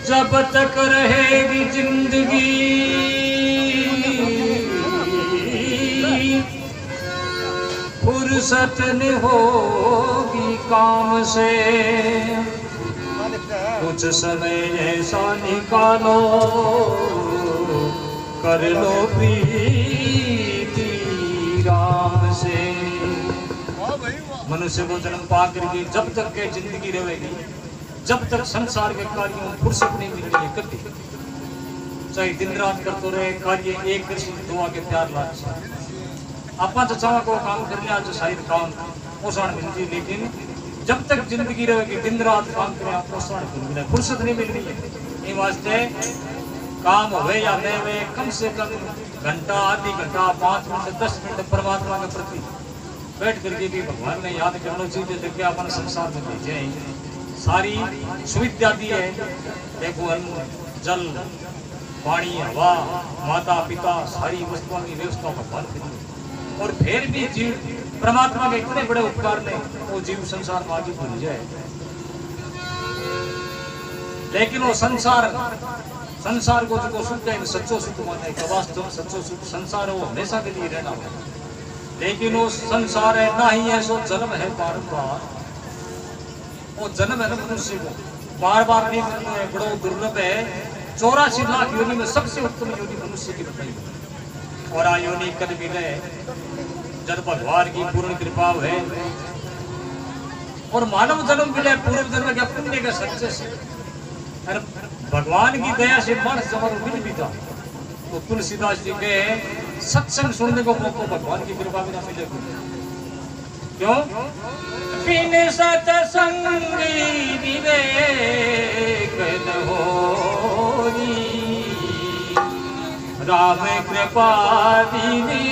जब तक रहेगी जिंदगी फुर्सत न होगी काम से, कुछ समय ऐसा निकालो कर लो प्रीति राम से। मनुष्य को जन्म पा करके जब तक के जिंदगी रहेगी, जब तक संसार के कार्यों में फुर्सत नहीं मिल रही है कभी, चाहे दिन रात करते रहे कार्य एक दुआ के प्यार लाच अपना चाचा को काम कर लिया जो शायद काम पोषण मिलती, लेकिन जब तक जिंदगी रहेगी दिन रात काम करें पोषण मिल रहा, फुर्सत नहीं मिल रही है। ये वास्ते काम हो या नहीं हुए कम से कम घंटा आधी घंटा 5 मिनट 10 मिनट परमात्मा के प्रति बैठ करके भी भगवान ने याद करना चाहिए। देखिए अपन संसार में भेजे सारी सुविधा दी है, देखो अन्न जल पानी हवा माता पिता सारी वस्तुओं की व्यवस्था भगवान करी, और फिर भी जीव परमात्मा के इतने बड़े उपकार ने वो जीव संसार में आगे भूल जाए। लेकिन वो संसार को जो सुख है सच्चो सुख माने का वास्तव सच्चो सुख संसार वो हमेशा के लिए रहना है, लेकिन वो संसार है ना ही है सो जन्म है बार बार, वो जन्म है ना मनुष्य को बार बार नहीं मिलना है, बड़ो दुर्लभ है। 84 लाख योनि में सबसे उत्तम योनि मनुष्य की बताई, और आ योनि कद मिले जब भगवान की पूर्ण कृपा है, और मानव जन्म मिले पूर्व जन्म के पुण्य के सच्चे से, और भगवान की दया से मानस जमारो मिल भी था। तो तुलसीदास जी के सत्संग सुनने को मौका भगवान की कृपा बिना मिले क्यों? बिन सत्संगी विवेक न होई, राम कृपा दीनी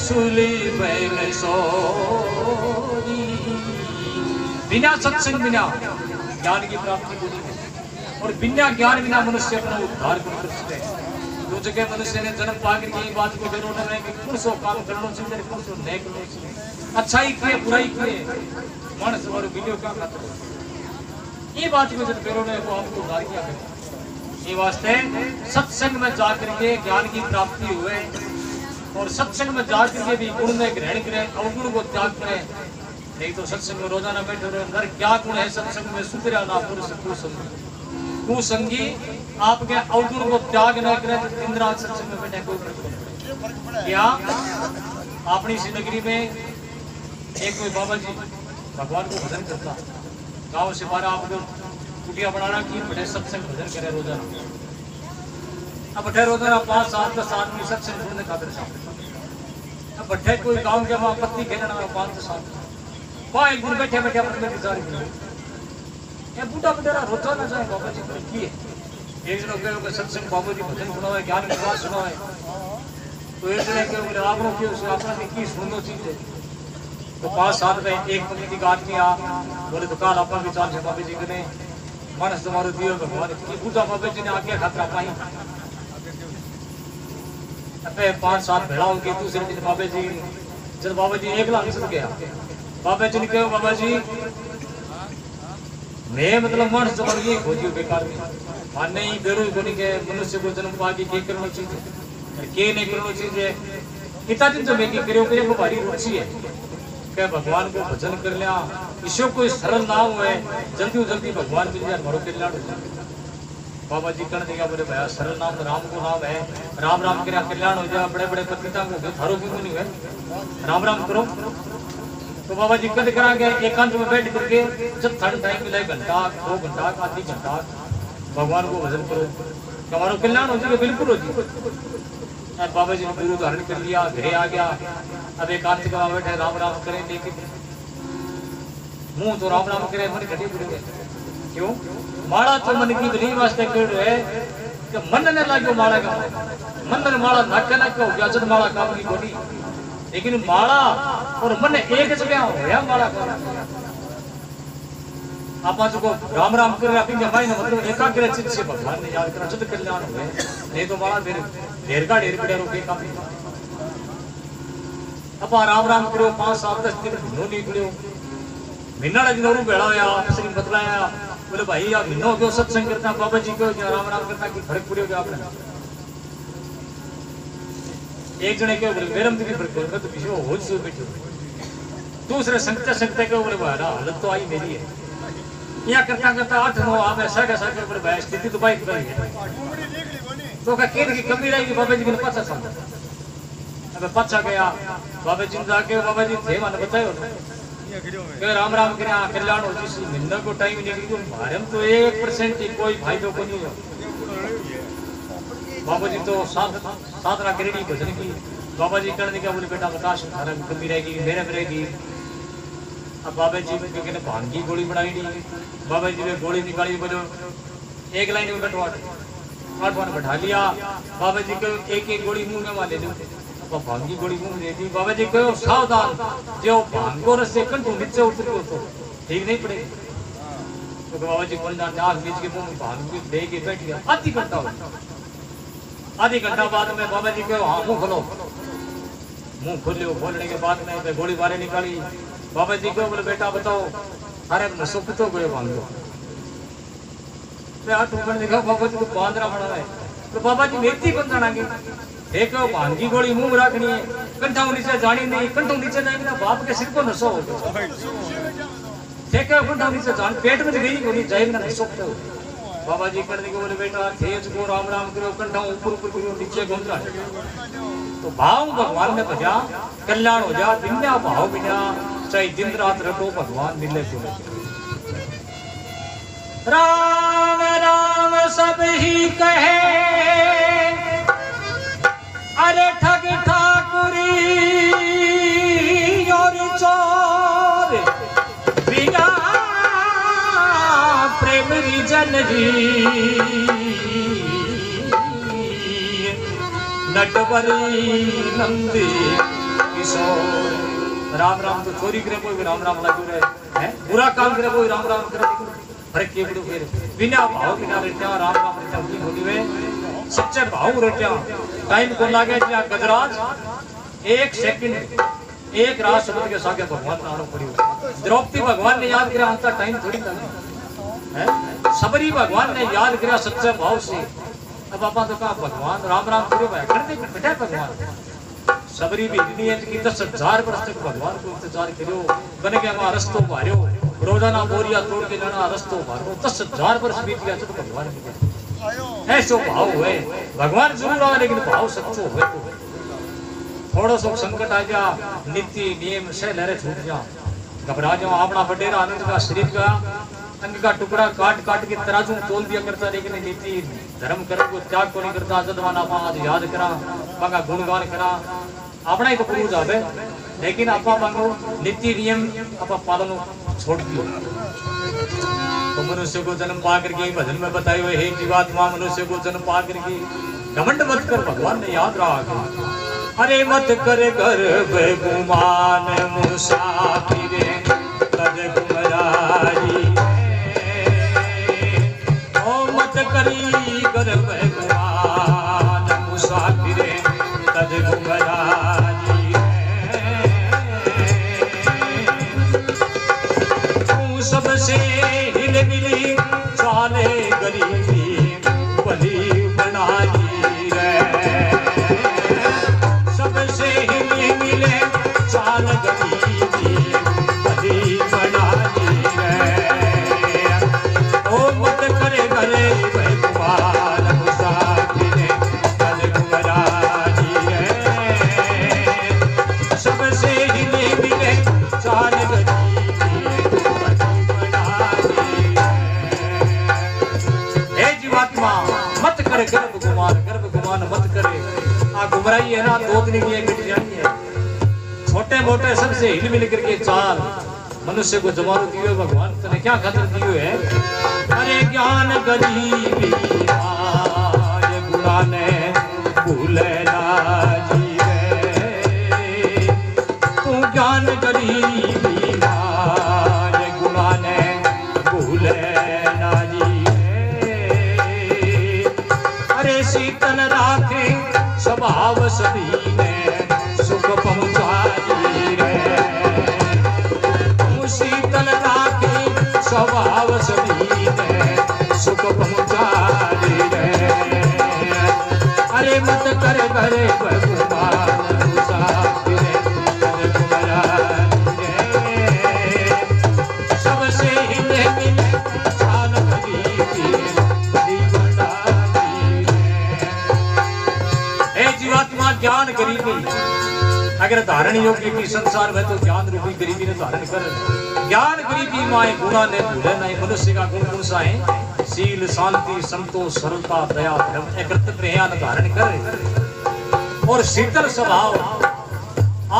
सुली बैन सोई। बिना सत्संग बिना ज्ञान की प्राप्ति को नहीं, और बिना ज्ञान बिना मनुष्य अपना उद्धार कर सकते हैं। दो जगह मनुष्य ने जन्म पाकर की बात को जरूर है कि कौन सो काम करना चाहिए, कौन सो नहीं करना चाहिए, अच्छाई किए बुराई किए मानस और वीडियो का खत्म, ये बात को जब करो ने वो आपको उद्धार किया करे। ये वास्ते सत्संग में जाकर के ज्ञान की प्राप्ति हुए, और सत्संग में जाकर के भी गुण में ग्रहण करें, अवगुण को त्याग करें। नहीं तो सत्संग में रोजाना बैठे रहे, अंदर क्या गुण है सत्संग में सुधरा ना पुरुष कुसंगी आपके अवगुण को त्याग न करें तो दिन रात सत्संग में बैठे कोई क्या। अपनी इसी नगरी में एक कोई बाबा जी भगवान को भजन करता, गांव से 12 आप लोग कुटिया बनाना की बैठे सत्संग भजन करे रोजाना। अब बैठे रोजाना 5 7 10 आदमी सत्संग सुनने खातिर साथ, अब बैठे कोई गाँव के वहां पत्ती खेलना 5 7 वहां एक दिन बैठे बैठे अपने गुजारी ये बूढ़ा बटेरा रोजा ना जाए बाबा जी पर की एक जन के सत्संग बाबा जी भजन सुना है ज्ञान की बात सुना है, तो एक जन के बोले आपनो की उस आपने की सुनो चीज है। तो 5 7 में एक पंक्ति का आदमी आ बोले तो काल आपन विचार से बाबा जी ने मानस तुम्हारो दियो भगवान की बूढ़ा बाबा जी ने आज्ञा खतरा पाई। अबे 5 7 भेड़ा हो के दूसरे दिन बाबा जी जब बाबा जी एक लाख से गया, बाबा जी ने कहा बाबा जी मैं मतलब मन समझ गई खोजियो बेकार में माने ही बेरो कोनी के मनुष्य को जन्म पाके के करना चाहिए के नहीं करना चाहिए। इतना दिन तो मैं की करियो को भारी रुचि है के भगवान को भजन कर लिया, ईश्वर कोई सरल नाम है जल्दी जल्दी भगवान मिल जाए मारो कल्याण हो जाए। बाबा जी कहने दिया बोले भैया सरल नाम राम को नाम है, राम राम करे कल्याण हो जाए। बड़े बड़े पतिता को थारो क्यों नहीं है राम राम करो। तो बाबा जी कद करा गया एकांत में बैठ करके जब थर्ड टाइम मिले घंटा 2 घंटा आधी घंटा भगवान को भजन करो हमारा कल्याण हो जाएगा बिल्कुल हो जाए। बाबा जी ने गुरु धारण कर लिया, घरे आ गया। अब एकांत के वहां बैठे राम राम करें, लेकिन मुंह तो राम राम करे मन घटी बुरे क्यों माड़ा तो मन की भली वास्ते कर रहे कि मन ने लागो माड़ा का मन ने माड़ा नाके ना क्यों गया जब माड़ा काम की गोली, लेकिन माड़ा और मन एक जगह होया माड़ा का आपा जो राम राम कर रहा है भाई ना मतलब एकाग्र चित्त से भगवान ने याद करा जब कल्याण हुए। नहीं तो माड़ा फिर ढेर का ढेर पड़े रोके काफी अब राम राम करो 5 7 10 दिन नो निकलो मिन्ना जनोरू बेड़ा होया श्री बतलाया बोले भाई यार मिन्ना हो गया सत्संग करता बाबा जी को राम राम करता कि फर्क पड़े हो गया आपने एक जने के बोले मेरम दी फर्क पड़े तो किसी हो जो बैठे दूसरे संगते के बोले भाई हालत तो आई मेरी है यहाँ करता करता 8-9 आप ऐसा कैसा कर बोले भाई स्थिति तो भाई है तो क्या केर की कमी रहेगी बाबा जी को पता समझ अब पचा गया बाबा जी जाके बाबा जी थे मैंने बताया कि राम राम के कल्याण हो जिस मिन्ना को टाइम निकली भारत तो 1% ही कोई फायदो को नहीं हो बाबा जी तो साधना करेगी भजन की बाबा जी करने का बोले बेटा बताश थारा कमी रहेगी मेरे में रहेगी अब बाबा जी ने भांग की गोली बनाई नहीं बाबा जी ने गोली निकाली बोलो एक लाइन में बैठवा बैठा लिया बाबा जी को एक गोली मुंह में मार ले भांग की गोली मुंह दे दी बाबा जी को सावधान जो भांगो रस्ते कंठों नीचे उतर तो ठीक नहीं पड़ेगी तो बाबा जी बोल आग बीच के मुंह में भांग दे के बैठ गया आधी घंटा बाद में बाबा जी को हाँ मुंह खोलो मुंह खोलो खोलने के बाद में गोली बारे निकाली बाबा जी को बोले बेटा बताओ अरे नशो पितो गए भांगो देखा बाबा जी को बांधना पड़ा है तो बाबा जी व्यक्ति बन जाना एक भांगी गोली मुंह रखनी है कंठा नीचे जानी नहीं कंठों नीचे जाएंगे ना बाप के सिर को नशो हो कंठा नीचे जान पेट में गई गोली जाएगी ना नशो बाबा जी करने को बोले बेटा तेज को राम राम करो कंठा ऊपर ऊपर करो नीचे घूम रहा है तो भाव भगवान ने भजा कल्याण हो जा बिना भाव बिना चाहे दिन रात रटो भगवान मिले बोले राम राम सब ही कहे अरे ठग ठाकुरी और चोर बिना प्रेम रिजन जी नटवरी नंदी किशोर राम राम तो चोरी करे कोई राम राम लागू रहे हैं बुरा काम करे कोई राम राम करे अरे केवड़ो फिर बिना भाव बिना रट्या राम राम रट्या की होती वे सच्चे भाव रट्या टाइम को लागे या गजराज 1 सेकंड एक रात शब्द के सागे भगवान नाम पड़ी द्रौपदी भगवान ने याद किया अंतर टाइम थोड़ी लगा है सबरी भगवान ने याद किया सच्चे भाव से अब आपा तो कहा भगवान राम राम करो भाई करते बैठा भगवान सबरी भी इतनी है कि 10,000 वर्ष तक भगवान को इंतजार करो बन के हमारा रस्तो मारो रोजाना बोरिया तोड़ के जाना रस्तो मारो 10,000 वर्ष बीत गया तो भगवान के ऐसो भाव हुए भगवान जरूर आवे लेकिन भाव सच्चो हुए तो थोड़ा सो संकट आ जा नीति नियम से लहरे छूट जा घबरा जाओ अपना बडेरा आनंद का शरीर का अंग का टुकड़ा काट काट के तराजू तोल दिया करता लेकिन नीति धर्म कर्म को त्याग को नहीं करता जदवाना आज याद करा बागा गुणगान करा अपना ही तो पूर्व जावे लेकिन आपा मांगो नीति नियम आपा पालन छोड़ दियो तो मनुष्य को जन्म पा करके भजन में बताए हुए हे जीवात्मा मनुष्य को जन्म पा करके घमंड मत कर भगवान ने याद रहा अरे मत कर गर्भ गुमान मुसाफिर तज गुमरारी ओ मत करी गर्भ गुमान मुसाफिर तज गुमरारी तू सबसे हिल मिली चाले गरीबी बली बनाई रे सबसे हिल मिले चाल गरीबी बली बनाई रे ओ मत करे करे भगवान मुसाफिर तज गुमरारी रे सबसे हिल मिले चाल गर्भ गुमान मत करे आ गुमराई है ना दोगनी की मिट जानी है छोटे मोटे सबसे हिल मिल करके चाल मनुष्य को जमारू दियो भगवान तने क्या खातिर दियो है अरे ज्ञान गरीबी आय गुणाने भूले ना जी तू ज्ञान गरीबी आय गुणाने भूले ना जी शीतल राखे स्वभाव सभी ने सुख पहुंचाई रे शीतल सभी ने सुख पहुँचाई रे। अरे मत कर करे भगवान मुसाफिर कर तुम्हारी रे। सबसे हिले मिले चाल गरीबी बड़ी बनाई रे। हे जीवात्मा ज्ञान गरीबी अगर धारण योग्य की संसार में तो ज्ञान रूपी गरीबी ने धारण कर। ज्ञान गरीबी माए गुणा ने भूले नहीं। मनुष्य का गुण कौन सा है? शील शांति संतोष सरलता दया धर्म एकत्रित धारण करे और शीतल स्वभाव।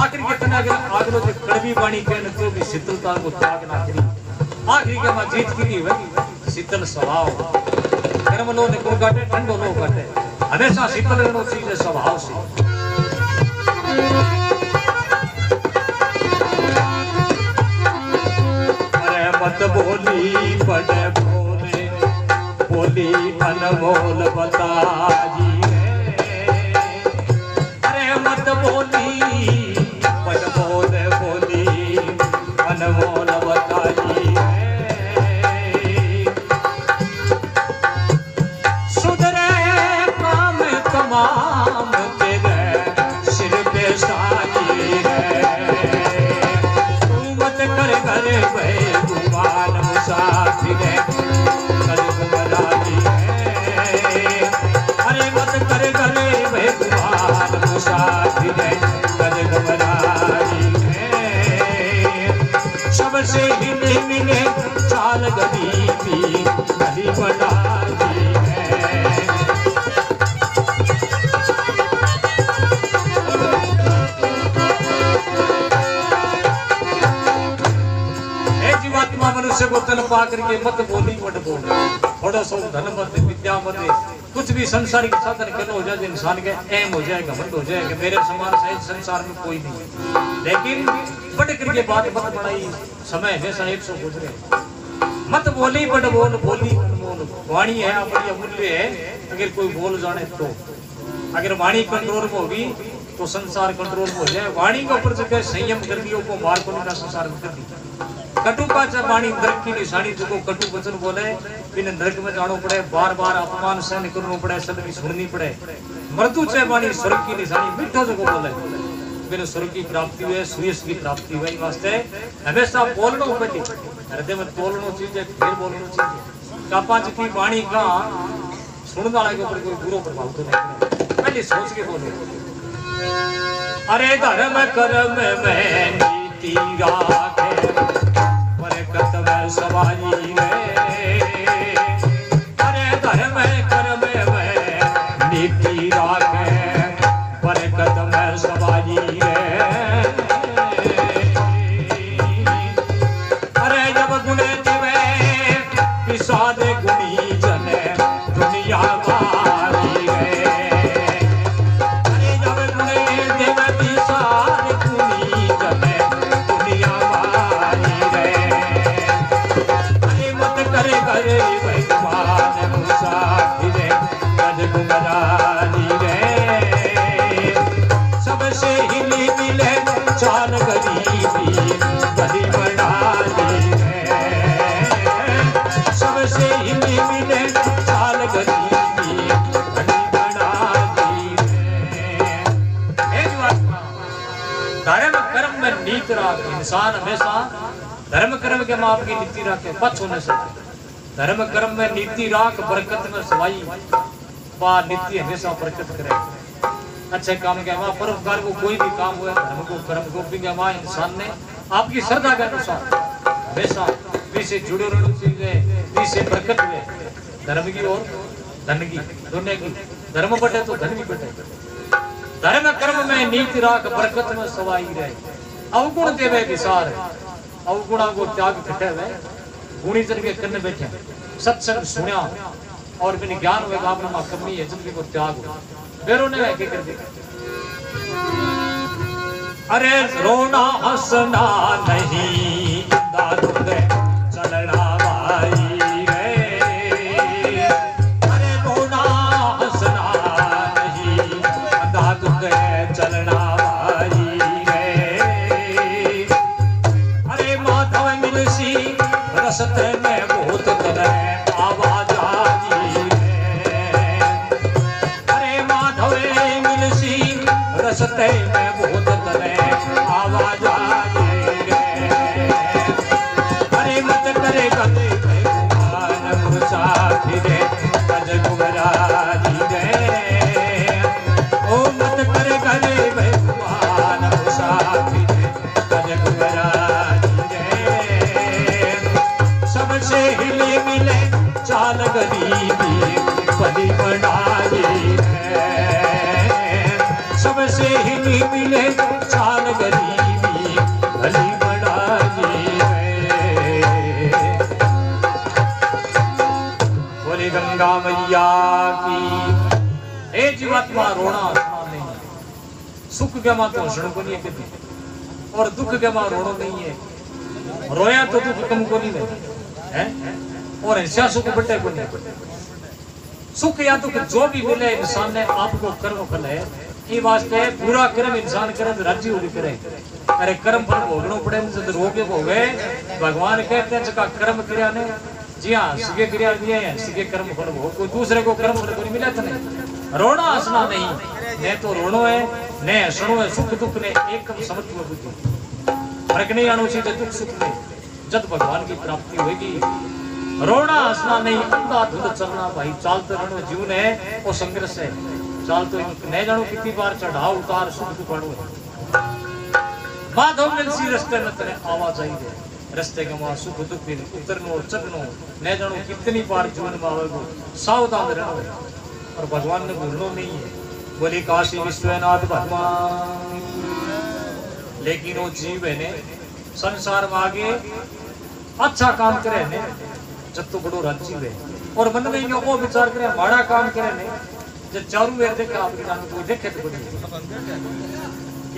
आखिर कितने अगर आगलो जो कड़वी वाणी के तो भी शीतलता को त्याग ना करी। आखिर के मां जीत की वही शीतल स्वभाव। गर्म लो ने को काटे ठंडो लो काटे हमेशा शीतल रहना चीज स्वभाव से। मत बोली बड़े बोले बोली अनमोल बताजी रे। अरे मत बोली बड़े बोले बोली अनमोल बताजी रे। सुधरे काम तमाम तेरे सिर पे साजी रे। तू मत कर करे मुसाफिर कर तुम्हारी रे। अरे मत कर करे भगवान मुसाफिर कर तुम्हारी रे। सबसे हिले मिले चाल गरीबी बड़ी बनाई है। मनुष्य को तन पा करके मत बोली मत बोल। थोड़ा सा धन मत विद्या मत कुछ भी संसारिक साधन करना हो जाए इंसान के एम हो जाए घमंड हो जाए कि मेरे समान शायद संसार में कोई नहीं। लेकिन बढ़ करके बात मत बढ़ाई। समय हमेशा 100 गुजरे। मत बोली बड़ बोल बोली अनमोल। वाणी है अपनी अमूल्य है। अगर कोई बोल जाने तो अगर वाणी कंट्रोल में होगी तो संसार कंट्रोल में हो जाए। वाणी के ऊपर जगह संयम कर दियो को मार को का संसार में कर दी। कटु का वाणी नरक की निशानी जो कटु वचन बोले बिन नरक में जानो पड़े। बार बार अपमान सहन करना पड़े सदमी सुननी पड़े। मृदु चे वाणी स्वर्ग की निशानी मिठो जो बोले बिन स्वर्ग की प्राप्ति हुए सुयश की प्राप्ति हुई। वास्ते हमेशा बोलना पड़े। हृदय में तोलना चीज है फिर बोलना चीज। कापा की वाणी का सुनने वाले के ऊपर कोई बुरा प्रभाव तो नहीं पहले सोच के बोलो। अरे धर्म कर्म में नीति राखे बरकत में सवाई रे। अरे धर्म कर्म में नीति राखे बरकत में सवाई रे। अरे जब गुण दिवे पिसाद गुणी जने दुनिया मारी रे। अरे जब गुण दिवे पिसाद गुणी जने दुनिया मारी रे। अरे मत करे करे भगवान मुसाफिर कर तुम्हारी रे। सबसे हिली मिले चाल गरीबी बड़ी बनाई है। सबसे हिली मिले चाल गरीबी बड़ी बनाई है। धर्म कर्म में नीति राख। इंसान हमेशा धर्म कर्म के माप की नीति राखे बच होने से। धर्म कर्म में नीति राख बरकत में सवाई। बा नीति हमेशा बरकत करे। अच्छे काम के माँ परोपकार को कोई भी काम हुआ धर्म को कर्म को भी माँ इंसान ने आपकी श्रद्धा के अनुसार हमेशा से जुड़े रहना चाहिए। से बरकत हुए धर्म की और धन की दोनों की। धर्म बढ़े तो धन भी बढ़े। धर्म कर्म में नीति राख बरकत में सवाई रहे। अवगुण देवे विसार। अवगुणा को त्याग कटे हुए गुणी जन के कन्न बैठे सत्संग सुनिया और बिन ज्ञान हुए आपने कमी है जिंदगी को त्याग हो बेरो ने कर दिया। अरे रोना हंसना नहीं चलना भाई रे। अरे रोना हंसना नहीं चलना भाई रे। अरे माधव मिलसी रसत में बहुत हिले मिले चाल गरीबी भली बनाई है, सबसे हिले मिले चाल गरीबी भली बनाई है। बोले गंगा मैया की। ए जीवात्मा रोना नहीं, सुख के मां तो हंसण को नहीं है और दुख के मां रोना नहीं है। रोया तो दुख कम को नहीं है और हंसा सुख बटे को नहीं। सुख या दुख जो भी मिले इंसान ने आपको कर्म फल है, ये वास्ते पूरा कर्म इंसान करे तो राज्य हो करे। अरे कर्म फल भोगना पड़े जब रोगे भोगे। भगवान कहते हैं जका कर्म क्रिया ने, जी हाँ सीखे क्रिया दिए हैं, सीखे कर्म फल भोग। कोई दूसरे को कर्म फल को नहीं मिला तो नहीं। रोना हंसना नहीं, न तो रोनो है न हंसनो है। सुख दुख ने एक समझ बुद्धि फर्क नहीं आना चाहिए दुख सुख में। जब भगवान की प्राप्ति होगी रोना हंसना नहीं, अंधाधुंध चलना भाई। चालते रहना जीवन है वो संघर्ष है। चाल तो नहीं जानो कितनी बार चढ़ाव उतार सुख दुख बढ़ो। माधव मिलसी रस्ते में तेरे आवाजाही है, रस्ते के वहां सुख दुख उतरनो चढ़नो न जानो कितनी बार जीवन में आवेगो। सावधान रहना और भगवान ने भूलनो नहीं है। बोली काशी विश्वनाथ भगवान। लेकिन वो जीव है ने संसार में आगे अच्छा काम करे ने जब तो बड़ो राज्य है और मन में वो विचार करे माड़ा काम करे ने जब चारों वेर देखे आपके जान कोई देखे तो कोई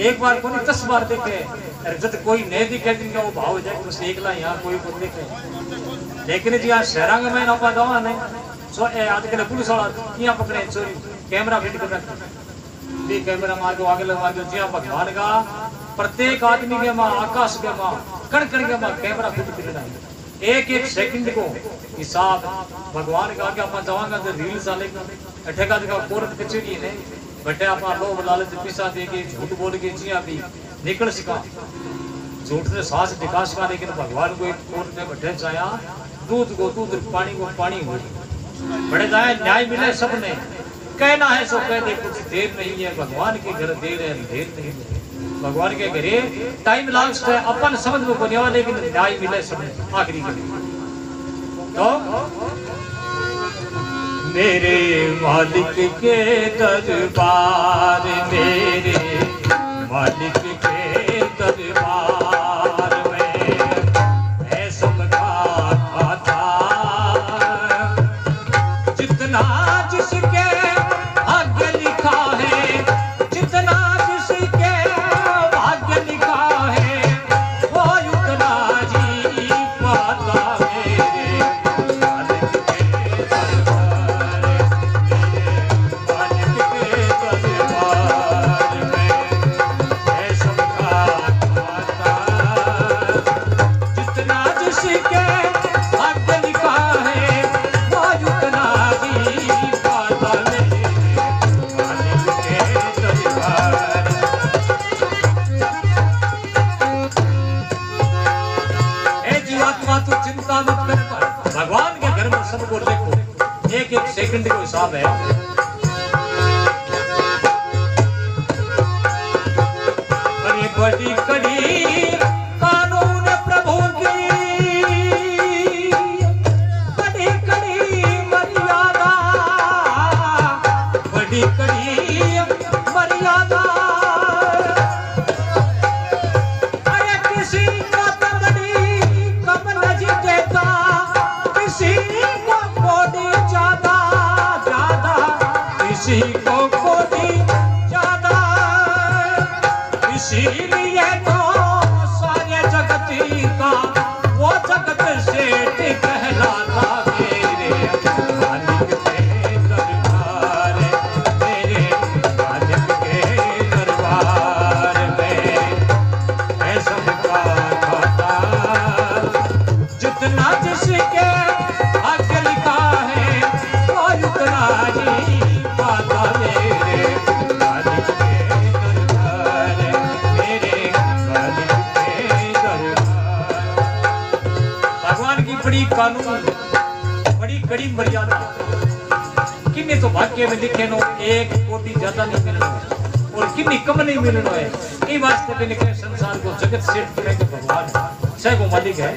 एक बार कोई 10 बार देखे। अरे जब कोई नहीं दिखे जिनका वो भाव हो जाए बस एकला यहाँ कोई को देखे। लेकिन जी यहाँ शहरांग में ना पा दवा ने सो आजकल पुलिस वाला यहाँ पकड़े चोरी कैमरा फिट कर रखा। कैमरा मार दो आगे लगा दो। जी हाँ भगवान का प्रत्येक आदमी के माँ आकाश के माँ कण कण के माँ कैमरा फिट कर एक एक सेकंड को हिसाब भगवान का आगे अपना जवांगा तो रील चलेगा। अठेगा जगह कोर्ट कचेरी ने बटे अपना लोभ लालच पिसा देके झूठ बोल के जिया भी निकल सका। झूठ से सांस दिखा सका। लेकिन भगवान को एक कोर्ट में बैठे जाया दूध को दूध पानी को पानी हो बड़े जाए न्याय मिले सबने। कहना है सो कह दे कुछ देर नहीं है। भगवान के घर देर है देर नहीं है। भगवान के घरे टाइम लास्ट है अपन समझ में बनिया लेकिन न्याय मिले सबने आखिरी के तो मेरे मालिक के दरबार मेरे मालिक के दरबार में है सबका खाता जितना जिसके भाग्य लिखा है जितना जिसके भाग्य लिखा है वो उतना जी पाता मेरे मालिक के दरबार में है सबका खाता जितना जिसके भाग्य लिखा है वो उतना जी पाता मेरे मालिक के दरबार। जीवात्मा तू चिंता मत कर। भगवान के घर में सबको देखो एक एक सेकंड को हिसाब है। अरे बड़ी कड़ी कानून प्रभु की बड़ी कड़ी मर्यादा बड़ी कड़ी मर्यादा। अरे किसी का किसी को कोड़ी ज्यादा ज्यादा किसी को कोड़ी ज्यादा। इसीलिए तो सारे जगती का वो जगत सेठ कहलाता मेरे मालिक के दरबार मेरे मालिक के दरबार में है सबका खाता जितना जिसके भाग्य लिखा है वो उतना ही पाता मेरे मालिक के दरबार मेरे मालिक के दरबार। भगवान की बड़ी कानून बड़ी कड़ी मर्यादा किन्ने तो भाग्य में लिखे नो एक कोटि ज्यादा नहीं मिलना और किन्नी कम नहीं मिलना है। ये वास्ते पे लिखे संसार को जगत सेठ करेंगे भगवान सह को मालिक है।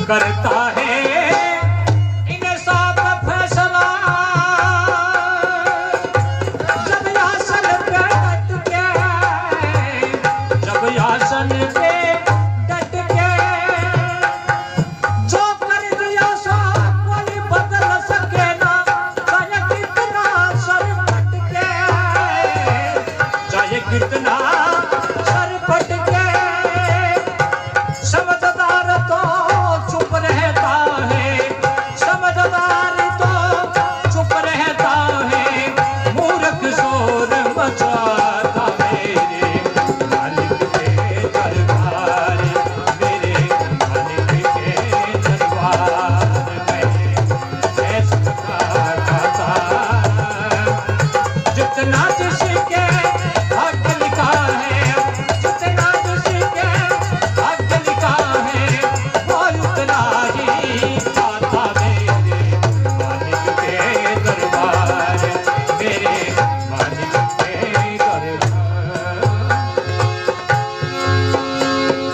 करता है इंसाफ फैसला। जब आसन पे डट के, जब आसन पे डट के जो कर दिया सो कोई बदल सके ना, चाहे कितना सर फट के, चाहे कितना सर फट के। समझदार तो चुप रहता है, समझदार तो चुप रहता है, मूर्ख शोर मचाता। मेरे मालिक के दरबार, मेरे मालिक के दरबार में ऐसा खाता जितना जिसके हक लिखा है, जितना जिसके हक लिखा है वो उतना ही पाता। मेरे मालिक के दरबार, मेरे मालिक के दरबार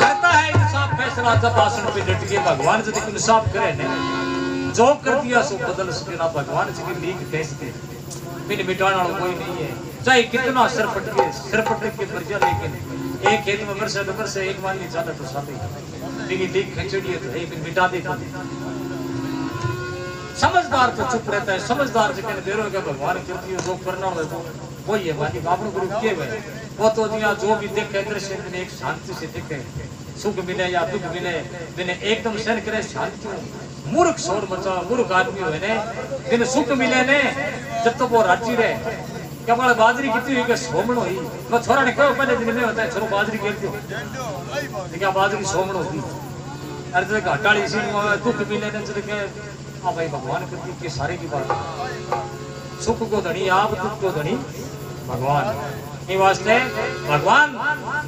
करता है इंसाफ फैसला। जब आसन पे डट के भगवान से इंसाफ करे ने, जो कर दिया सो बदल सके ना, भगवान से की लीक कैसे बिन मिटाने वाला कोई नहीं है। चाहे कितना सिर पट के मर जा, लेकिन एक खेत में बरसे तो बरसे, एक मान नहीं जाता तो साथ ही, लेकिन लीक खिचड़ी है तो एक बिन मिटा देगा। समझदार तो चुप रहता है, समझदार से कहने बेरो के भगवान करती है जो करना हो तो वही है। बाकी आपने गुरु के हुए वो तो दिया जो भी देखे दृश्य में एक शांति से देखे, सुख मिले या दुख मिले बिना एकदम सहन करे शांति। मूर्ख शोर मचा, मूर्ख आदमी हुए ने दिन सुख मिले ने जब तक वो राजी रहे। क्या बोला बाजरी कितनी हुई, सोमण हुई। मैं छोरा ने कहो पहले दिन में होता है छोरो बाजरी खेलती हो, क्या बाजरी सोमण होती। अरे तो घाटाली सी दुख मिले ने चल के हाँ भाई भगवान करती के सारे की बात। सुख को धनी आप, दुख को धनी भगवान। ये वास्ते भगवान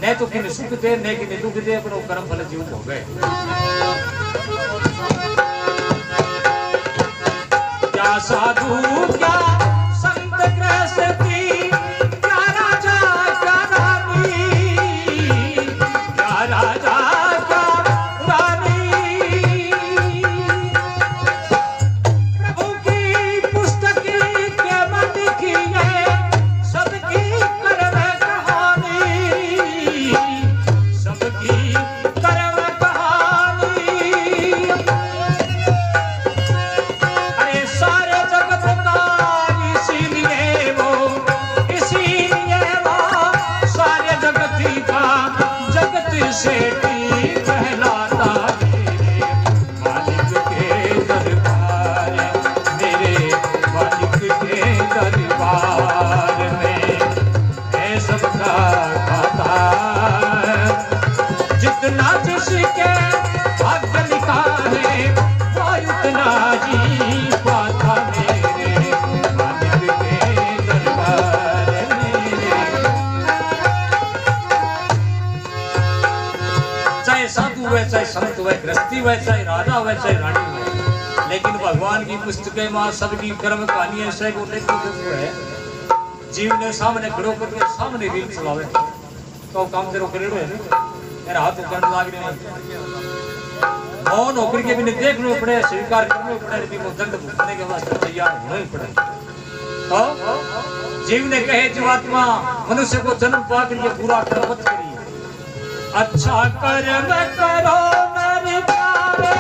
ने तो किन्हें सुख दे ने किन्हें दुख दे, अपना कर्म फल जीव हो गए। क्या साधु क्या संत गृहस्थी, क्या राजा क्या रानी, क्या राजा क्या रानी। प्रभु की पुस्तक के मन की है सबकी कर्म कहानी, सबकी कर्म कहानी। अरे सारे जगत का इसीलिए वो सारे जगत का जगत सेठी कहलाता। मेरे मालिक के दरबार, मेरे मालिक के दरबार में है सबका खाता। जितना जिसके हक लिखा है वो उतना ही पाता। मेरे मालिक के दरबार में चाहे साधु हुए, चाहे संत हुए, गृहस्थी हुए, चाहे राजा हुए, चाहे रानी हुए, लेकिन भगवान की पुस्तकें मां सबकी कर्म कहानी ऐसे को है। जीव ने सामने खड़ो करके सामने रील चलावे तो काम तेरे करेड़ो है मेरा हाथ उकड़ने लाग रहे नहीं। मौन होकर के भी नहीं देखने पड़े, स्वीकार करने पड़े, लेकिन वो दंड भुगतने के वास्ते तैयार होना ही पड़े। तो जीव ने कहे जीवात्मा मनुष्य को जन्म पा करके पूरा कर्म मत करिए, अच्छा कर्म करो मेरे प्यारे,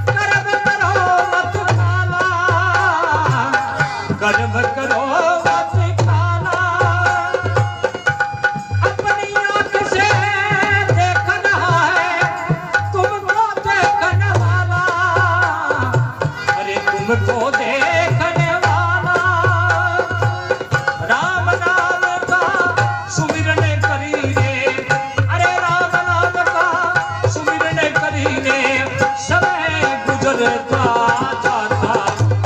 कर्म करो मत खाना, कर्म करो मत खाना। अपनी आंख से देखना है तुमको देखने वाला, अरे तुमको देखने वाला। राम नाम का सुमिरन करी रे, अरे राम नाम का सुमिरन करी रे, समय गुजरता जाता।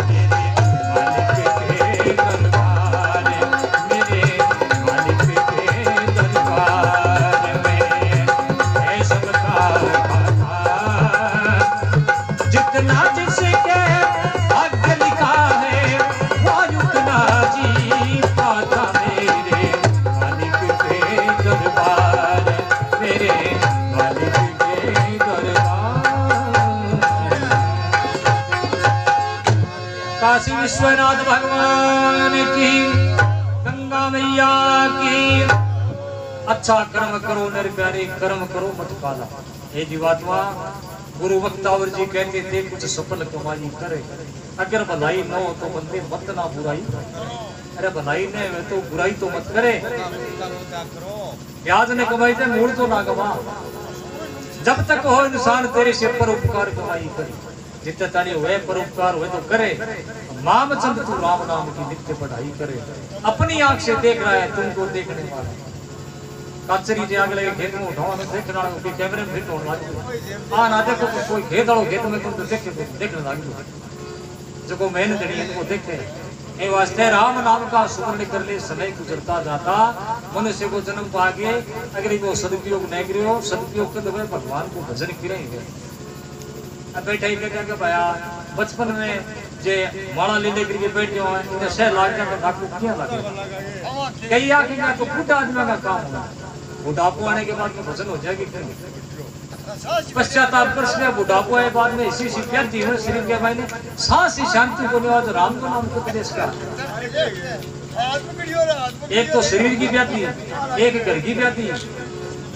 मेरे मालिक के विश्वनाथ भगवान की, गंगा मैया की। अच्छा कर्म करो नर प्यारे, कर्म करो मत काला। हे जीवात्मा, गुरु वक्तावर जी कहते थे कुछ सफल कमाई करे, अगर भलाई न हो तो बंदे मत ना बुराई। अरे भलाई ने तो बुराई तो मत करे। ब्याज ने कमाई थे मूल तो ना कमा। जब तक हो इंसान तेरे से परोपकार कमाई करे, जितने तारी हुए परोपकार हुए तो करे। मामचंद तू राम नाम की नित्य पढ़ाई करे, अपनी आंख से देख रहा है तुमको देखने वाला। काचरी जे अगले खेत में उठाओ ने देखना के कैमरे में फिट होने लग। हां ना देखो कोई खेत वालों खेत में तुम देखने लग जो को मेहनत नहीं है वो देखे। ए वास्ते राम नाम का सुमरण कर ले, समय गुजरता जाता। मनुष्य को जन्म पागे अगर वो सदुपयोग नहीं करियो, सदुपयोग कर दे भगवान को भजन करेंगे। अब बैठा ही कहते भाया बचपन में जे माला ले लेकर के बैठे हो इन्हें सह लाग जाए डाकू क्या लगे। कई आके तो बूढ़ा आदमी का काम होगा, बुढ़ापू आने के बाद में भजन हो जाएगी। पश्चाताप कर से बुढ़ापू आए बाद में इसी प्यादी है शरीर के मायने सांस ही शांति को निवाज राम को नाम उपदेश का। एक तो शरीर की व्याधि, एक घर की व्याधि,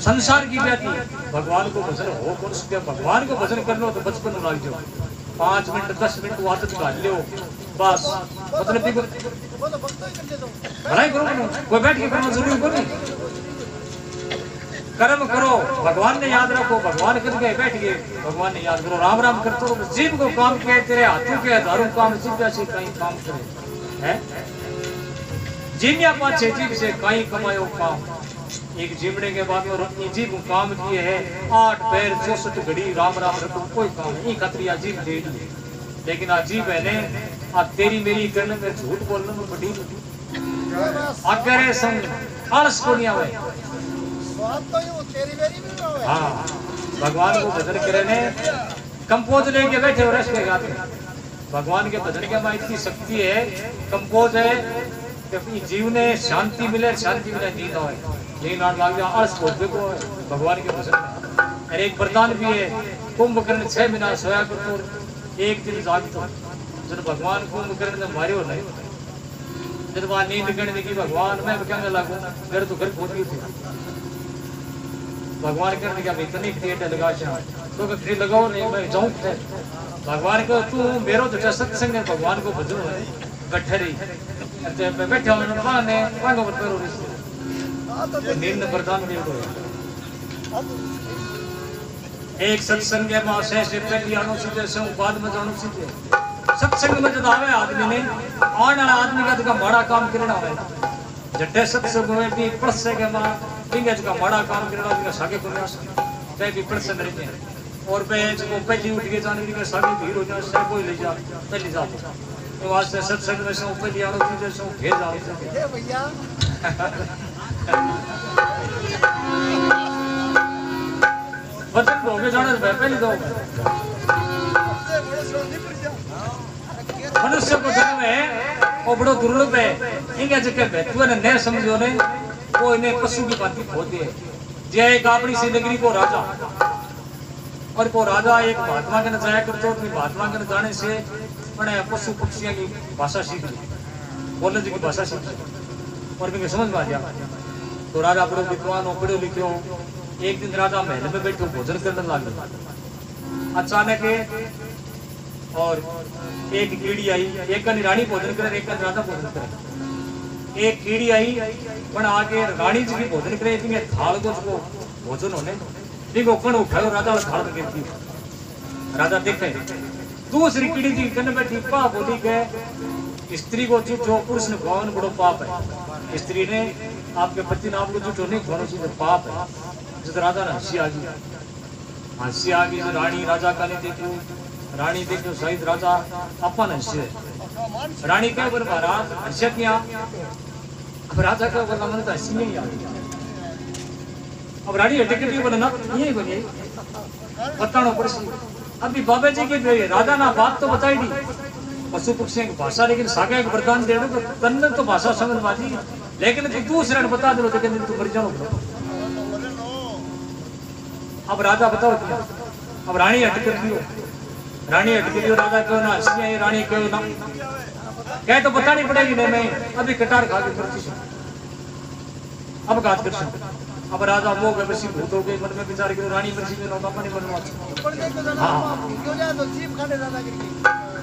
संसार की व्याधि। भगवान को भजन हो कौन सके। भगवान को भजन कर लो तो बचपन में लग जाओ, 5 मिनट 10 मिनट वो आदत डाल लो बस। मतलब भलाई करो, कोई बैठ के करना जरूरी को नहीं। कर्म करो, भगवान ने याद रखो, भगवान कर गए बैठ गए, भगवान ने याद करो, राम राम करते रहो। जीव को काम किया तेरे हाथों के हजारों काम जीव से कहीं काम करे है। जीविया 5-6 जीव से कहीं कमायो काम। एक जीवने के बाद में जीव काम किए है 8 पैर 64 घड़ी राम राम रखो, कोई काम नहीं खतरी अजीब दे दी। लेकिन अजीब है ने अब तेरी मेरी करने में झूठ बोलने में बड़ी अगर संग आलस को नहीं आवे। हाँ, भगवान को भजन करे ने कंपोज लेके बैठे हो रस के गाते। भगवान के भजन के में इतनी शक्ति है, कंपोज है कि जीव ने शांति मिले, शांति मिले नींद आए, नींद आने लग जाए आलस को भगवान के भजन में। और एक वरदान भी है, कुंभकर्ण 6 महीना सोया करतो, एक दिन जागतो। जब भगवान कुंभकर्ण ने मारे हो नहीं, जब वहां नींद करने की भगवान मैं कहने लगू घर तो घर खोद थी। भगवान करने का इतनी क्रिएट लगा तो फ्री लगाओ नहीं मैं जाऊं। भगवान को तू मेरो तो सत्संग है, भगवान को भजो बैठे रही बैठे ने मांगो नींद वरदान दे दो। एक सत्संग में से पहली आनो सीधे से बाद में जानो सीधे। सत्संग में जब आवे आदमी ने आने वाला आदमी का बड़ा काम करना है। जट्टे सत्संग में भी प्रश्न के मां इंगेज का बड़ा काम करना उनका सागे को चाहे भी प्रश्न रहते हैं। और बेच को पहली उठ के जाने के सागे भीड़ हो जाए सब कोई ले जा पहली जाते। तो वास्ते सत्संग में से पहली आनो सीधे से भेज जाओ भैया। वचन हो गए जाने पहले दो मनुष्य को जन्म है वो बड़ो दुर्लभ है। इनके जगह तू ने नहीं समझो ने वो इन्हें पशु की भांति खोते है। जय एक अपनी सी नगरी को राजा, और वो राजा एक महात्मा के न जाया करते, अपनी महात्मा के न जाने से मैंने पशु पक्षियों की भाषा सीख ली, बोलने की भाषा सीख ली और मुझे समझ में आ गया। तो राजा बड़ो विद्वान हो, पढ़ो लिखे हो। एक दिन राजा महल में बैठे भोजन करने लगे। अचानक और एक कीड़ी आई, एक रानी भोजन करे, एक राजा भोजन करे। एक कीड़ी आई पण आगे रानी जी की भोजन करे, इतने थाल को उसको भोजन होने ठीक कण उठायो राजा थाल में गिरती। राजा देखे दूसरी कीड़ी जी कन बैठी पा बोली के स्त्री को झूठो पुरुष ने भवन बड़ो पाप है। स्त्री ने आपके पति ने आपको झूठो नहीं भवन से पाप है। जिस राजा ने हंसी आ गई, हंसी आ गई। रानी राजा का नहीं देखो, रानी देखो शहीद राजा अपन हंसे। रानी क्या बोले महाराज हंसे क्या? अब राजा क्या बोला मैंने तो हंसी नहीं आ रही। अब रानी हटके बोले ना यही बोलिए बताना पड़ेगी। अभी बाबा जी की राजा ना बात तो बताई दी पशु पक्षियों की भाषा, लेकिन सागे एक वरदान दे दो तन तो भाषा समझ बाजी, लेकिन तू दूसरे ने बता दो तो तू मर जाओ। अब राजा बताओ क्या? अब रानी हटके दियो, रानी हटके दियो। राजा क्यों ना हंसी, रानी क्यों ना कहे तो बतानी पड़ेगी नहीं अभी कटार खा के करती अब घात कर अब राजा वो गए बसी भूत हो गए मन में विचार के रानी बसी में नौका पानी बनवा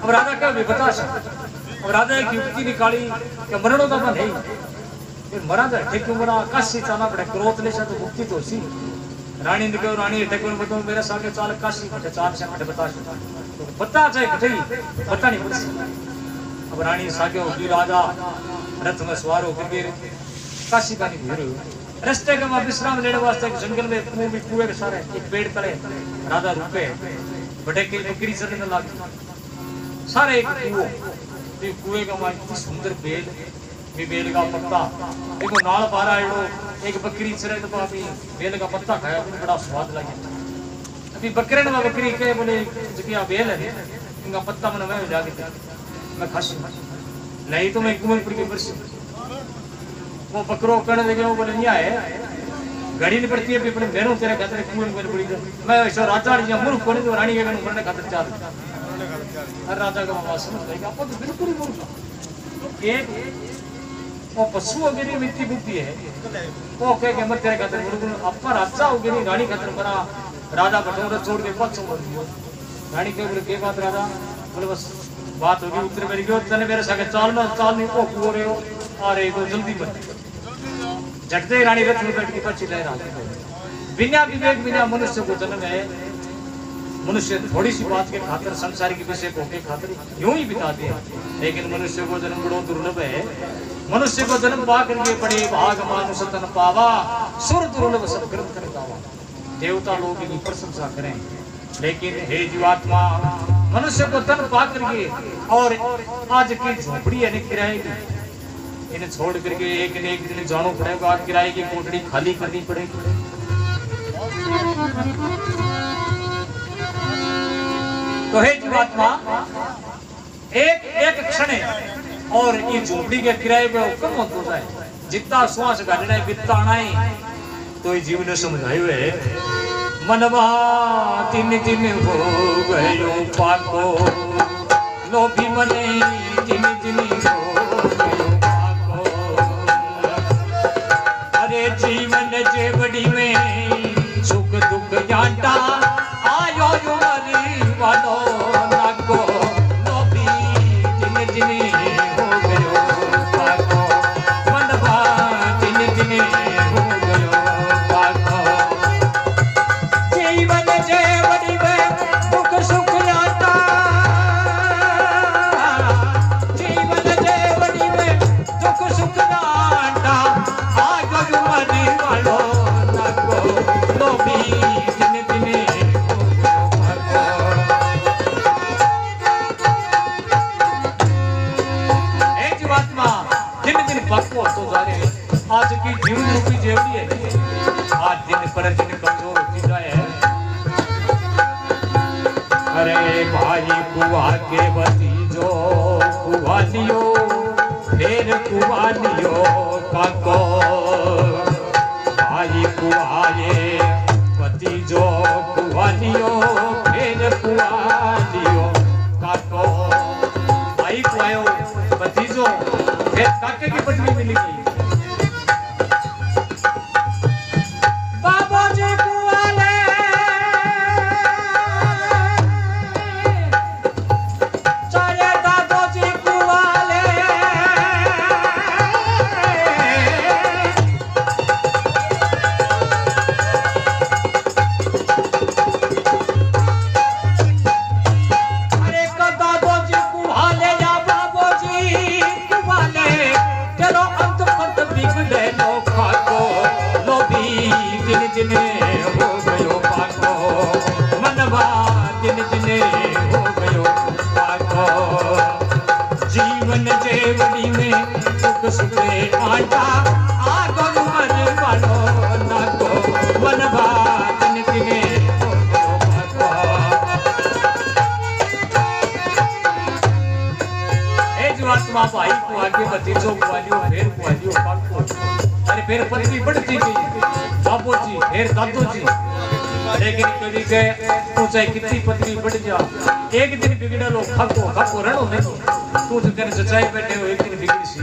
अब राजा क्या बता अब राजा की युक्ति निकाली कि मरणों का मन है मरा जाए ठीक क्यों मरा काशी चाला पड़े क्रोध ले तो मुक्ति तो सी रानी ने कहो रानी ठेको ने बताओ मेरे सागे चाल काशी चाल से मटे बता तो बता जाए कठई पता नहीं मुझसे अब रानी सागे होगी राजा रथ में सवार होकर के काशी का नहीं घूर रास्ते के में विश्राम लेने वास्ते एक जंगल में कुएं के सारे एक पेड़ तले राजा रुके बड़े के बकरी चरने लगी सारे एक कुएं का इतनी सुंदर बेल का पत्ता देखो नाल पारा एक बकरी चरे तो अभी बेल का पत्ता खाया बड़ा स्वाद लगे अभी बकरे ने बकरी के बोले जकिया बेल है इनका पत्ता मन में जाके मैं खासी नहीं तो मैं कुएं पड़ के बरसी वो बकरो करने लगे वो बोले नहीं आए घड़ी नहीं पड़ती है अपने बहनों तेरे खातिर कुएं में पड़ी मैं ऐसा राजा या मूर्ख कोने तो रानी के बहनों करने खातिर चाल हर राजा का आवाज समझ लेगा आप तो बिल्कुल ही मूर्ख एक वो पशु वगैरह मिट्टी बुद्धि है वो कह के मत तेरे खातिर बिल्कुल अपना राजा हो गई रानी खातिर बना राजा बटोरा छोड़ के पक्ष हो गई रानी के बोले के बात राजा बोले बस बात होगी उतर मेरी गयो तने मेरे सागे चाल नहीं को हो रहे हो आ रहे तो जल्दी बन झटते रानी रथ में बैठ के पक्षी ले रहा बिना विवेक बिना मनुष्य को जन्म है मनुष्य थोड़ी सी बात के खातिर संसारिक विषय को के खातिर यूं ही बिताते हैं लेकिन मनुष्य को जन्म बड़ो दुर्लभ है मनुष्य को जन्म पा करके बड़े भाग मानुष तन पावा सुर दुर्लभ सब ग्रंथ कर गावा देवता लोग इनकी प्रशंसा करें लेकिन हे जीवात्मा मनुष्य को तन पा करके और आज की झोपड़ी है किराए की इन्हें छोड़ करके एक न एक दिन जानो पड़ेगा किराए की कोठड़ी खाली करनी पड़ेगी तो हे जीवात्मा एक एक क्षण और ये झोपड़ी के किराए पे कम हो जाए जितना श्वास गाड़ना है बितना आना है तो ये जीवन ने समझायो है मनवा तीन दिन हो गयो पाको लोभी मने तीन दिन हो गयो पाको अरे जीवन जेवड़ी में सुख दुख जाटा आयो युवरी वालो नाको लोभी तीन दिन हो गयो पाको मनवा तीन दिन हो गयो पाको जीवन जेवड़ी में दुख सुख जाटा जीवन जेवड़ी में दुख सुख जाटा आयो युवरी वालो नाको लोभी तीन दिन आज की जीवन रूपी जेवड़ी है आज दिन पर दिन कमजोर होती जाए अरे भाई कुआ के भतीजो कुआ लियो फिर कुआ लियो काको भाई कुआ ये भतीजो कुआ लियो फिर कुआ लियो काको भाई कुआयो भतीजो फिर काके की पत्नी मिलेगी जीवन जेवड़ी में सुख सुखे आटा आगो मर वालो नाको मनवा दिन दिने ए जीवात्मा भाई को आगे भतीजो को आलियो फिर को आलियो काको अरे फिर पत्नी बढ़ती गई बाबू जी फिर दादू जी लेकिन कभी के तू चाहे कितनी पत्नी बढ़ जा एक दिन बिगड़े लो खपो खपो रणो नहीं तू जो कहने सच्चाई बैठे हो एक दिन बिगड़ी सी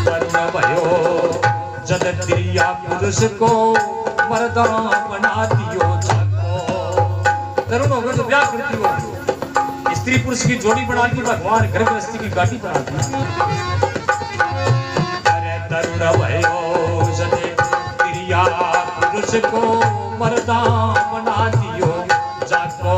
तरुण भयो जद त्रिया पुरुष को मर्दा बना दियो जाको। तरुण होकर तो ब्याह करती हो, स्त्री पुरुष की जोड़ी बना दी, भगवान घर गृहस्थी की गाड़ी बना दी। अरे तरुण भयो जद त्रिया पुरुष को मर्दा बना दियो जाको।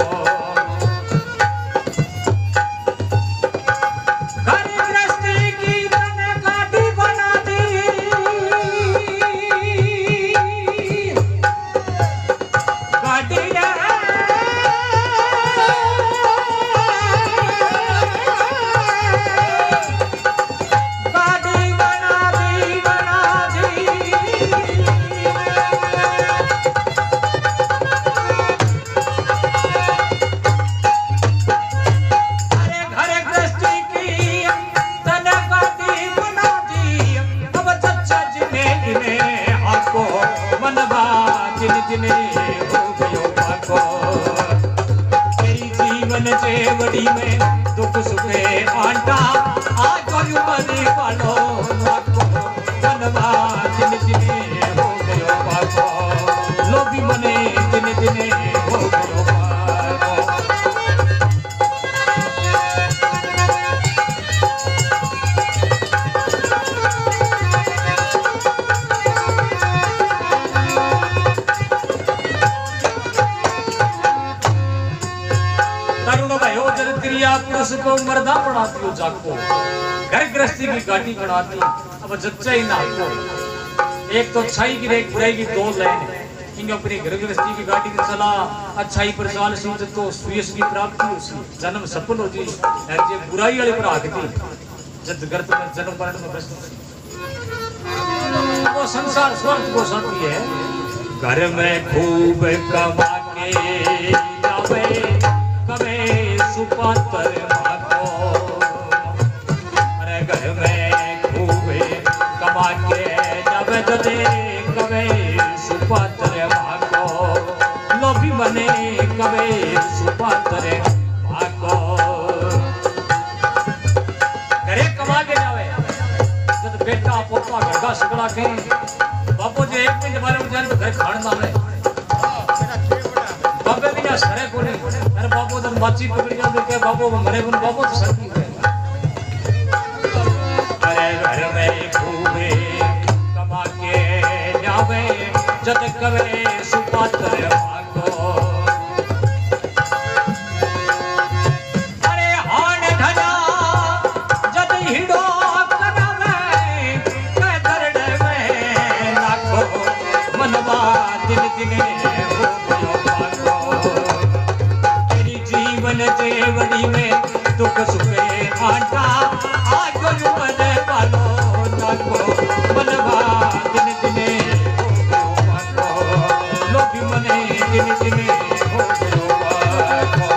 जेवड़ी में दुख सुखे आटा आज बनी पालो बनवा जिन जिने हो गयो पाको लोभी मने जिन जिने हो गयो पाको। पुरुष को मर्दा बना दियो जाको, घर गृहस्थी की गाड़ी बना दी। अब जच्चा ही ना को एक तो अच्छाई की एक बुराई की दो लाइन इन अपनी घर गृहस्थी की गाड़ी में चला अच्छाई पर चाल सी तो सुयश की प्राप्ति उसी जन्म सफल हो जी जे बुराई वाले पर आके थी जब गर्त में जन्म मरण में ग्रस्त वो संसार स्वर्ग को शांति है। घर में खूब कमा के लावे कवे सुपात्र माको। अरे घर में खूब कमा के जावे दे कवे सुपात्र माको लोभी बने कवे सुपात्र माको। घरे कमा के जावे जब बेटा पोता घर का सगड़ा के बापू जी एक मिनट बारे में जाने तो घर खाना में बाबे भी ना सरे को नहीं। अरे बाबू तो माची पकड़ जाते के बाबू मरे बन बाबू तो सरकी है। अरे घर में खूबे कमा के जावे जद कवे सुपात्र माको। अरे हान धना जद हिड़ो करावे के दर्द में लाखो मनवा दिल दिने जेवड़ी में दुख सुखे आटा आज मन पालो नाको मनवा दिन दिने हो गयो पाको लोभी मने दिन दिने हो गयो पाको।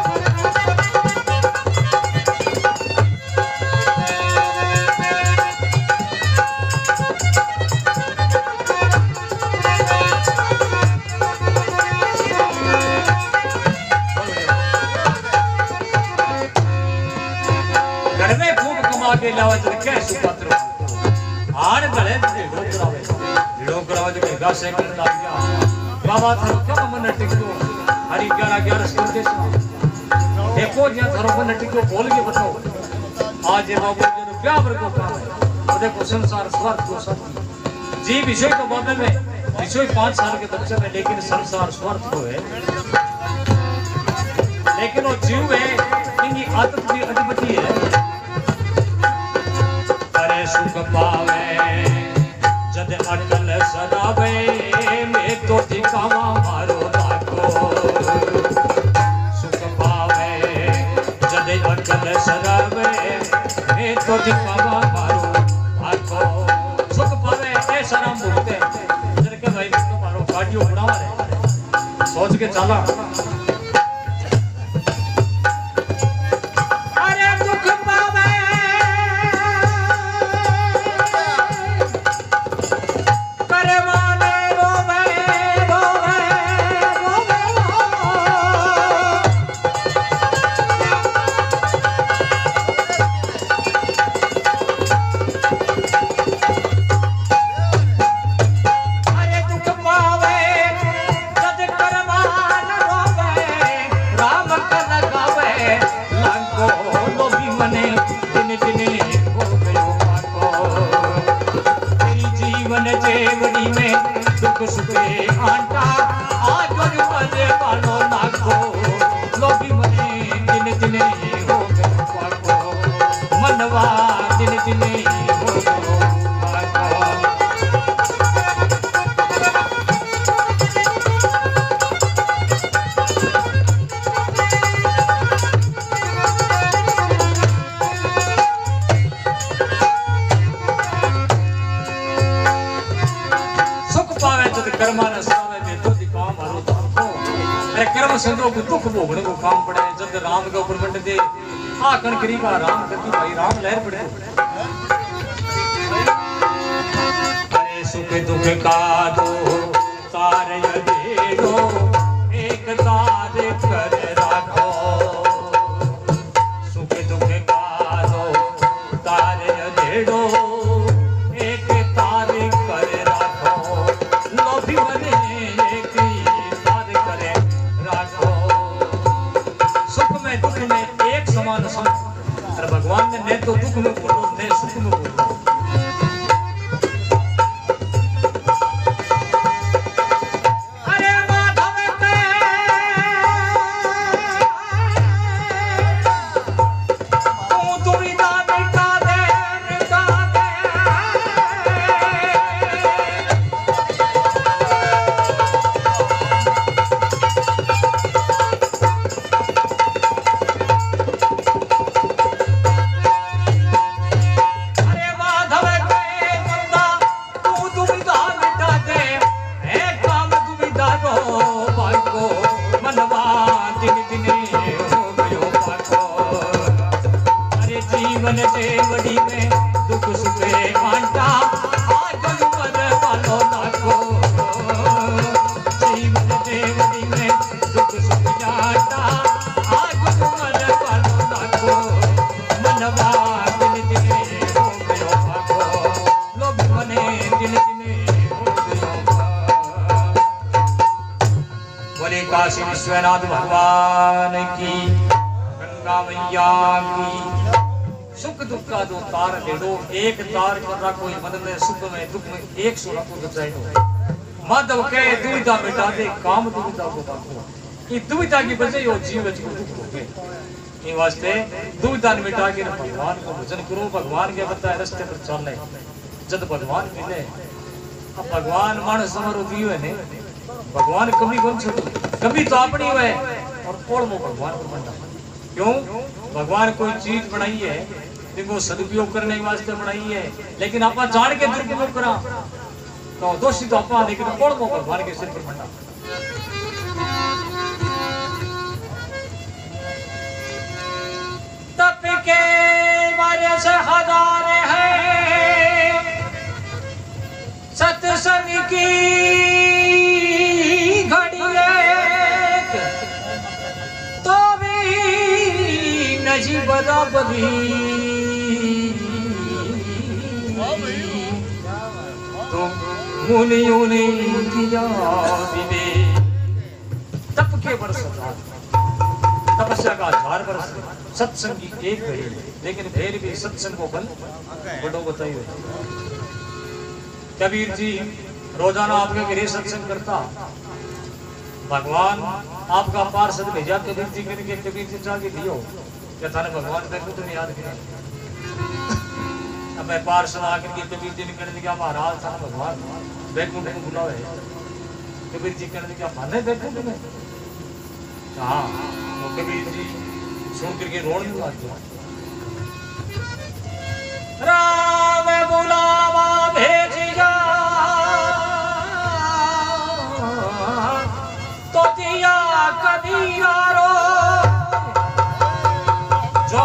के लावा जब के सुपात्र आड़ गले ढेड़ो करावे जब गा सेकंड ला गया बाबा थारो क्या मन टिको हरी 11 स्कूल के देखो जे थारो मन टिको बोल के बताओ आज ये बाबू जो क्या बर को काम है देखो संसार स्वार्थ को सब जी विषय तो बाबे में विषय 5 साल के बच्चे में लेकिन संसार स्वार्थ को है लेकिन वो जीव है इनकी आदत भी अधिपति है। सुख पावे जद अटल सदावे मैं तो ठिकावा मारो लाको। सुख पावे जद अटल सदावे मैं तो ठिकावा मारो लाको। सुख पावे ऐसा नाम बोलते हैं जद के भाई तो मारो गाड़ियों उड़ावा रे सोच के चला। आटा आज मजे वालो नाको लोभी मने दिन दिन हो गयो पाको मनवा दिन दिन हो गयो कर्म संजो को दुख भोगने को काम पड़े जब राम के ऊपर बंट दे आकन करी का राम करती भाई राम लहर पड़े अरे सुख दुख का दो तार दे दो एक तार कर राखो सुख दुख का दो तार दे दो एक तार कर राखो लोभी बने दुख में एक समान और भगवान ने न तो दुख में बोलो न सुख में बोलो अरे माधव के तू दुविधा मिटा दे जीवन देवड़ी में दुख सुखे आटा आज मर वालो नाको जीवन देवड़ी में दुख सुख आटा आज मर वालो नाको मनवा दिन दिन हो गयो पाको लोभ मने दिन दिन हो गयो बोले काशी विश्वनाथ भगवान की गंगा मैया की सुख दुख का दो तार दे दो एक तार कर रखो मन में सुख में दुख में एक सो रखो बचाए दो माधव के दुविधा मिटा दे काम दुविधा को बाको ये दुविधा की वजह यो जीव को दुख हो गए ये वास्ते दुविधा मिटा के भगवान को भजन करो भगवान के बताए रास्ते पर चलने जब भगवान मिले अब भगवान मानस समरो दियो है ने भगवान कभी कौन छोड़ कभी तो अपनी है और कोड़ मो भगवान को बनना क्यों भगवान कोई चीज बनाई है देखो सदुपयोग करने वास्ते बनाई है लेकिन आप जान के दुरुपयोग करा तो दोषी तो आप लेकिन कौन को भगवान के सिर पर बनना तप के मारे से हजार है सत्संग की घड़ी तो भी नहीं बराबरी मुनियों ने किया विदे तप के वर्ष तपस्या का 1000 वर्ष सत्संग की एक घड़ी लेकिन फिर भी सत्संग को बल बड़ो बताइए कबीर जी रोजाना आपके गृह सत्संग करता भगवान आपका पार्षद भेजा कबीर जी करके कबीर जी चाह के लियो क्या थाने भगवान को तुम याद करें अब मैं पार्षद आकर के कबीर जी ने कहने लगा महाराज था भगवान बैकुंठ को बुलाओ है कबीर जी कहने लगा माने बैकुंठ में हाँ तो कबीर जी सुन करके रोने लग गया राम बुलावा भेजिया तो दिया कबीरा रो जो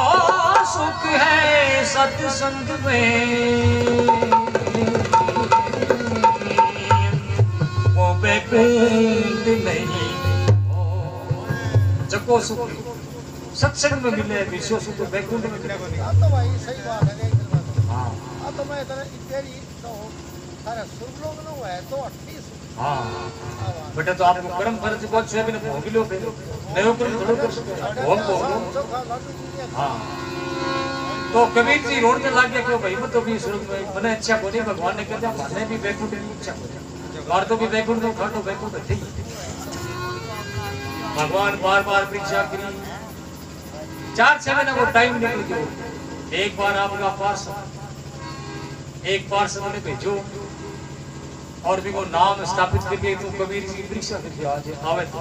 सुख है सत्संग में वो बैकुंठ नहीं जको सुख सत्संग में मिले विश्व सुख बैकुंठ में मिले तो भाई सही बात है हां तो मैं इधर तेरी तो सारे सुरलोक न हुआ है तो 38 हां बेटा तो आपको कर्म फर्ज को छे भी भोग लो फिर नयो कर्म थोड़ो कर सकते भोग भोग हां तो कबीर जी रोड पे लग गया क्यों भाई मैं तो भी सुरग में बने अच्छा बोले भगवान ने कहते माने भी बैकुंठ की इच्छा हो बार तो भी बैकुंठ तो खाटो बैकुंठ थे भगवान बार बार परीक्षा करी 4-6 महीने को टाइम निकल गयो। एक बार आपका पार्षद ने भेजो और भी को नाम स्थापित करके तू कबीर जी की परीक्षा करके आज आवे तो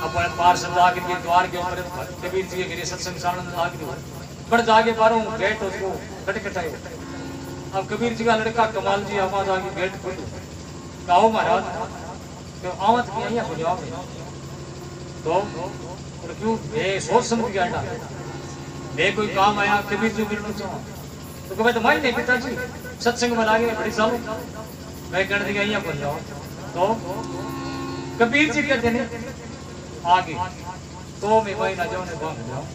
अपने पार्षद आगे के द्वार के ऊपर कबीर जी के सत्संग सानंद आगे बड़ जागे बारों गेट उसको खटखटाए। अब कबीर जी का लड़का कमाल जी आवाज आगे गेट खोलो कहो महाराज क्यों आवाज की आई हो जाओ तो और क्यों ये सोच समझ के आना मैं कोई काम आया कबीर जी मिलना चाहूँ तो कहे तो मैं नहीं पिताजी सत्संग में लागे बड़ी सालों मैं कहने दिया यहाँ बन जाओ तो कबीर जी कहते नहीं आगे तो मैं वही ना जाऊँ भाग जाऊँ।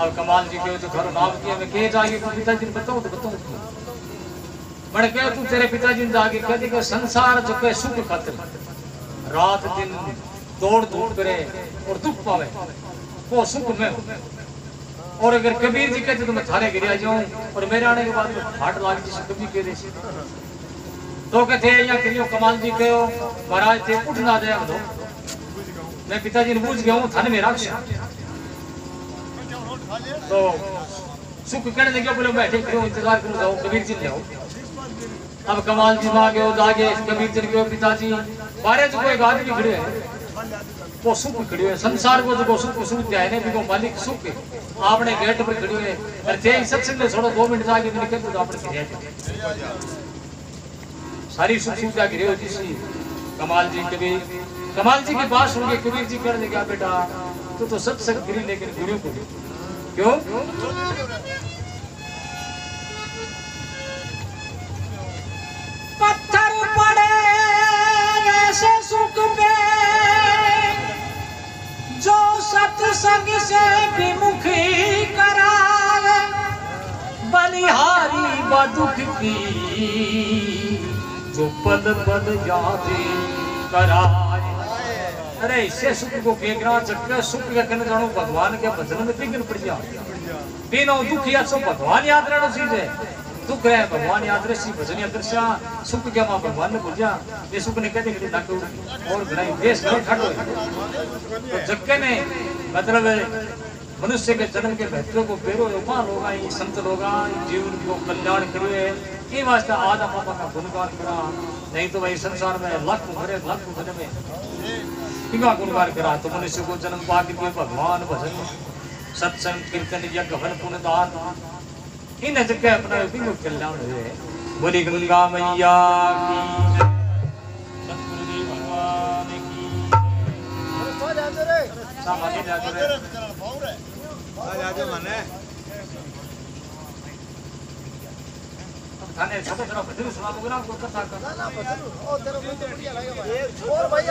अब कमाल जी के जो थारो नाम किया मैं कह जागे तो पिताजी ने बताऊँ तो बताऊँ मैंने कहा तू तेरे पिताजी ने जाके कह दे संसार जो के सुख खातिर रात दिन दौड़ धूप करे और दुख पावे वो सुख में और अगर कबीर जी कहते तो मैं थारे गिर जाऊं और मेरे आने के बाद हाट लाग जी कभी कह दे तो कहते यहाँ करियो कमाल जी कहो महाराज थे उठ ना दे दो मैं पिताजी ने पूछ गया हूँ थाने में रख तो सुख कहने लगे बोले बैठे करो इंतजार करो जाओ कबीर जी ले आओ। अब कमाल जी मां गयो जागे कबीर जी गयो पिताजी बारे जो कोई आदमी खड़े है वो सुख खड़े है संसार को जो सुख सुख जाए ने बिको मालिक सुख आपने गेट पर खड़े है और जे सत्संग में छोड़ो 2 मिनट जाके निकल तो आपने घिरे सारी सुख सुविधा घिरे हो जिसी कमाल जी की बात सुन के कबीर जी कहने लगा बेटा तू तो सत्संग गिरी लेकिन गुरु को क्यों पत्थर पड़े ऐसे सुख पे जो सत्संग से विमुखी कराए बलिहारी बदुख की जो पद पद यादें कराए। अरे इससे सुख को फेंकना चक्कर सुख का करने जानो भगवान के भजन में तीन पड़ जा तीनों दुख या सो भगवान याद रहना चीज है दुख है भगवान याद रही भजन याद रहा सुख क्या मां भगवान ने पूजा ये सुख ने कहते कि ना और घड़ाई देश में खड़ो तो जक्के ने मतलब मनुष्य के जन्म के महत्व को बेरो उपा लोगा ये संत लोगा जीवन को कल्याण करे ये वास्ते आदा पापा का गुणगान करा नहीं तो भाई संसार में लाख भरे में इनका गुणगान करा तो मनुष्य को जन्म पा के भगवान भजन सत्संग कीर्तन यज्ञ हवन पुण्य दान इन जगह अपना भी कल्याण हुए। बोली गंगा मैया की सतगुरुदेव भगवान की सामान्य थाने छोटा छोटा भजन सुना दोगे ना आपको कथा का ना भजन ओ तेरा मुझे बढ़िया लगे भाई और भाई